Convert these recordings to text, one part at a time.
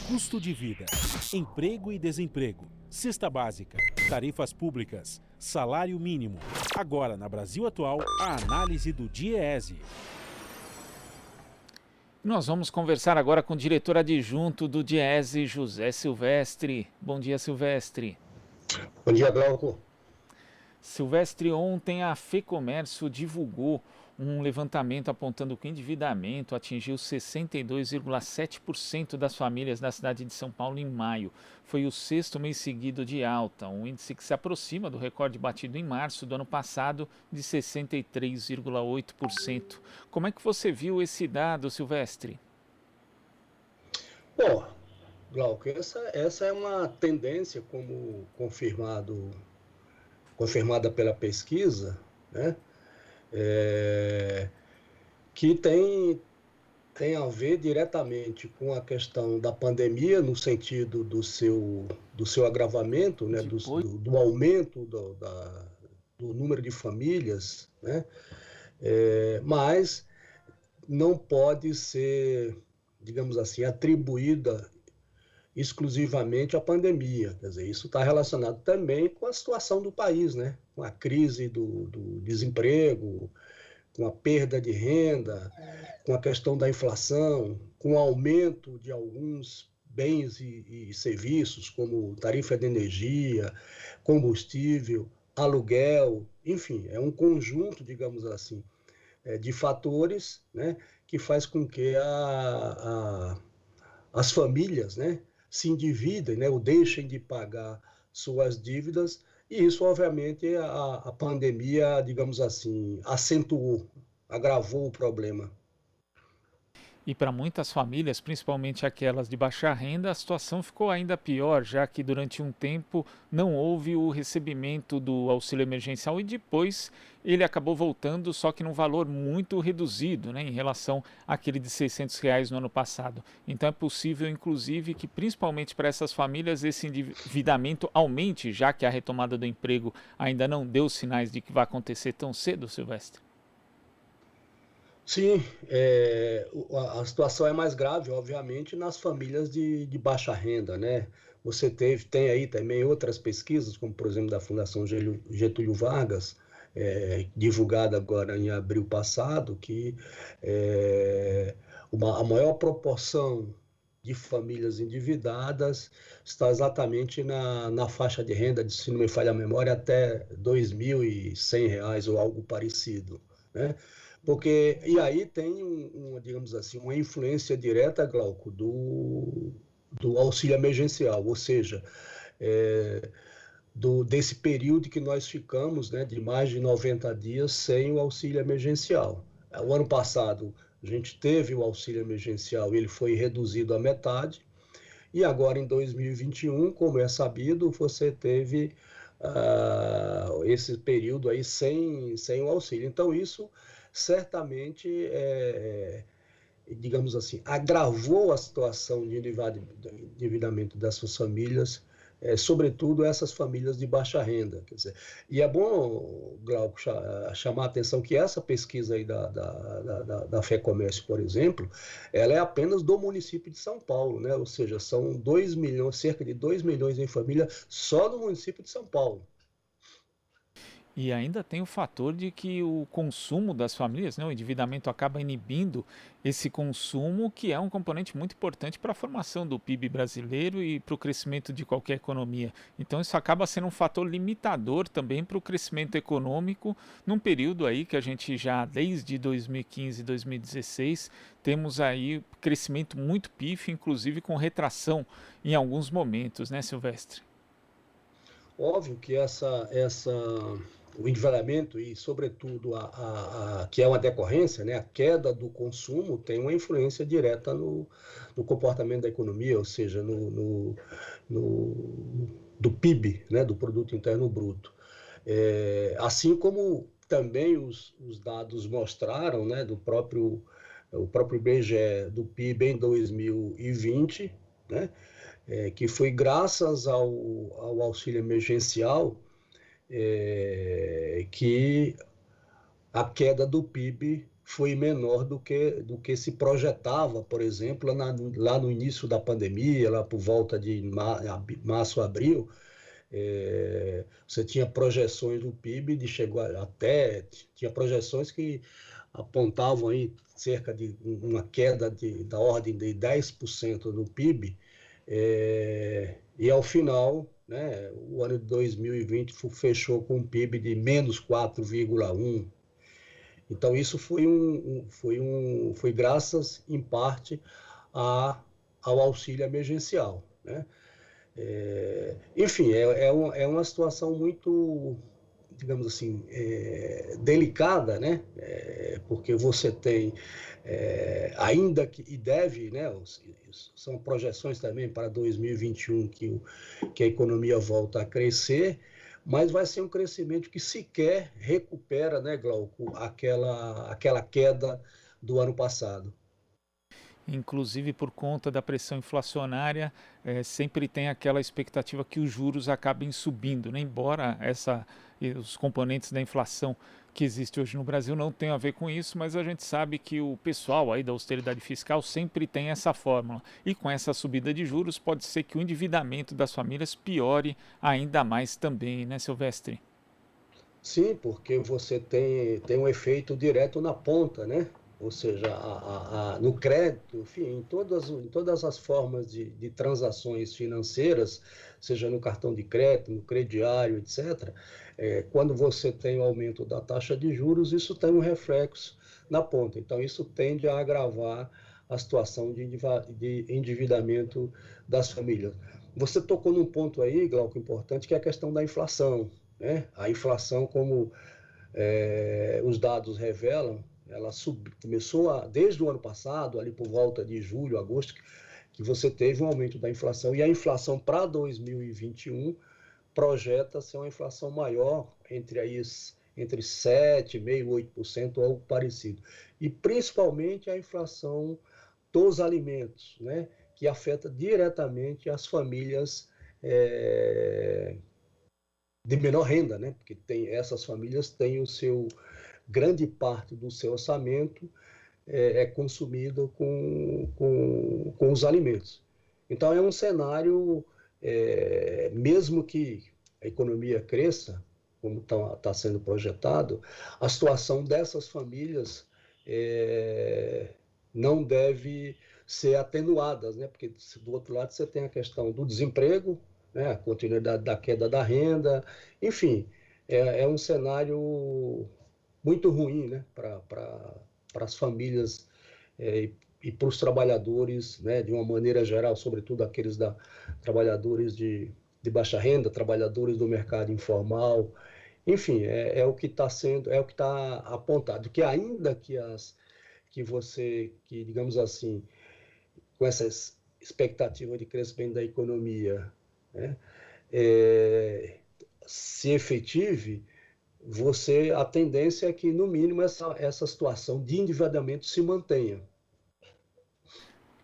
custo de vida, emprego e desemprego, cesta básica, tarifas públicas, salário mínimo. Agora, na Brasil Atual, a análise do DIEESE. Nós vamos conversar agora com o diretor adjunto do DIEESE, José Silvestre. Bom dia, Silvestre. Bom dia, Glauco. Silvestre, ontem a FEComércio divulgou um levantamento apontando que o endividamento atingiu 62,7% das famílias da cidade de São Paulo em maio. Foi o sexto mês seguido de alta, um índice que se aproxima do recorde batido em março do ano passado de 63,8%. Como é que você viu esse dado, Silvestre? Bom, Glauco, essa é uma tendência, como confirmada pela pesquisa, né? Que tem a ver diretamente com a questão da pandemia, no sentido do seu agravamento, né? do aumento do número de famílias, né? Mas não pode ser, digamos assim, atribuída exclusivamente à pandemia. Quer dizer, isso está relacionado também com a situação do país, né? Com a crise do desemprego, com a perda de renda, com a questão da inflação, com o aumento de alguns bens e serviços, como tarifa de energia, combustível, aluguel, enfim, é um conjunto, digamos assim, de fatores, né, que faz com que as famílias, né, se endividem, né, ou deixem de pagar suas dívidas, e isso, obviamente, a pandemia, digamos assim, acentuou, agravou o problema. E para muitas famílias, principalmente aquelas de baixa renda, a situação ficou ainda pior, já que durante um tempo não houve o recebimento do auxílio emergencial e depois ele acabou voltando, só que num valor muito reduzido, né, em relação àquele de R$ 600 no ano passado. Então é possível, inclusive, que principalmente para essas famílias esse endividamento aumente, já que a retomada do emprego ainda não deu sinais de que vai acontecer tão cedo, Silvestre. Sim, a situação é mais grave, obviamente, nas famílias de baixa renda, né? Tem aí também outras pesquisas, como por exemplo da Fundação Getúlio Vargas, divulgada agora em abril passado, que a maior proporção de famílias endividadas está exatamente na faixa de renda, se não me falha a memória, até R$ 2.100 ou algo parecido, né? E aí tem, digamos assim, uma influência direta, Glauco, do auxílio emergencial, ou seja, desse período que nós ficamos, né, de mais de 90 dias sem o auxílio emergencial. O ano passado a gente teve o auxílio emergencial, ele foi reduzido à metade, e agora em 2021, como é sabido, você teve esse período aí sem o auxílio. Então isso certamente, digamos assim, agravou a situação de endividamento dessas famílias, sobretudo essas famílias de baixa renda. Quer dizer, e é bom, Glauco, chamar a atenção que essa pesquisa aí da FEComércio, por exemplo, ela é apenas do município de São Paulo, né? Ou seja, são 2 milhões, cerca de 2 milhões em família só no município de São Paulo. E ainda tem o fator de que o consumo das famílias, né, o endividamento acaba inibindo esse consumo, que é um componente muito importante para a formação do PIB brasileiro e para o crescimento de qualquer economia. Então isso acaba sendo um fator limitador também para o crescimento econômico, num período aí que a gente já, desde 2015 e 2016, temos aí crescimento muito pífio, inclusive com retração em alguns momentos, né, Silvestre? Óbvio que o endividamento e, sobretudo, que é uma decorrência, né, a queda do consumo tem uma influência direta no comportamento da economia, ou seja, do PIB, né, do Produto Interno Bruto. Assim como também os dados mostraram, né, o próprio IBGE do PIB em 2020, né, que foi graças ao auxílio emergencial que a queda do PIB foi menor do que se projetava, por exemplo, lá no início da pandemia, lá por volta de março, abril. Você tinha projeções do PIB tinha projeções que apontavam aí cerca de uma queda da ordem de 10% do PIB, e ao final, né, o ano de 2020 fechou com um PIB de menos 4,1%. Então, isso foi graças, em parte, ao auxílio emergencial, né? Enfim, é uma situação muito, digamos assim, delicada, né? Porque você tem, ainda que, e deve, né? São projeções também para 2021 que a economia volta a crescer, mas vai ser um crescimento que sequer recupera, né, Glauco, aquela queda do ano passado. Inclusive por conta da pressão inflacionária, sempre tem aquela expectativa que os juros acabem subindo, né? Embora os componentes da inflação que existe hoje no Brasil não tenham a ver com isso, mas a gente sabe que o pessoal aí da austeridade fiscal sempre tem essa fórmula. E com essa subida de juros, pode ser que o endividamento das famílias piore ainda mais também, né, Silvestre? Sim, porque você tem um efeito direto na ponta, né? Ou seja, no crédito, enfim, em todas as formas de transações financeiras, seja no cartão de crédito, no crediário, etc., quando você tem o aumento da taxa de juros, isso tem um reflexo na ponta. Então, isso tende a agravar a situação de endividamento das famílias. Você tocou num ponto aí, Glauco, importante, que é a questão da inflação, né? A inflação, como os dados revelam, ela começou desde o ano passado, ali por volta de julho, agosto, que você teve um aumento da inflação, e a inflação para 2021 projeta ser uma inflação maior, entre 7,5% e 8%, ou algo parecido. E principalmente a inflação dos alimentos, né, que afeta diretamente as famílias de menor renda, né, porque essas famílias têm grande parte do seu orçamento consumido com os alimentos. Então, é um cenário, mesmo que a economia cresça, como está sendo projetado, a situação dessas famílias não deve ser atenuada, né? Porque do outro lado você tem a questão do desemprego, né? A continuidade da queda da renda, enfim, é um cenário muito ruim, né, para as famílias e para os trabalhadores, né, de uma maneira geral, sobretudo aqueles trabalhadores de baixa renda, trabalhadores do mercado informal, enfim, é o que está apontado, que ainda que digamos assim, com essa expectativa de crescimento da economia, né, se efetive, a tendência é que, no mínimo, essa situação de endividamento se mantenha.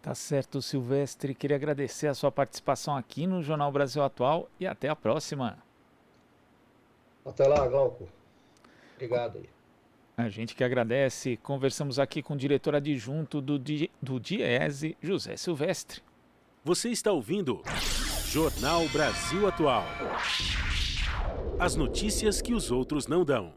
Tá certo, Silvestre. Queria agradecer a sua participação aqui no Jornal Brasil Atual e até a próxima. Até lá, Glauco. Obrigado aí. A gente que agradece. Conversamos aqui com o diretor adjunto do DIEESE, José Silvestre. Você está ouvindo Jornal Brasil Atual. As notícias que os outros não dão.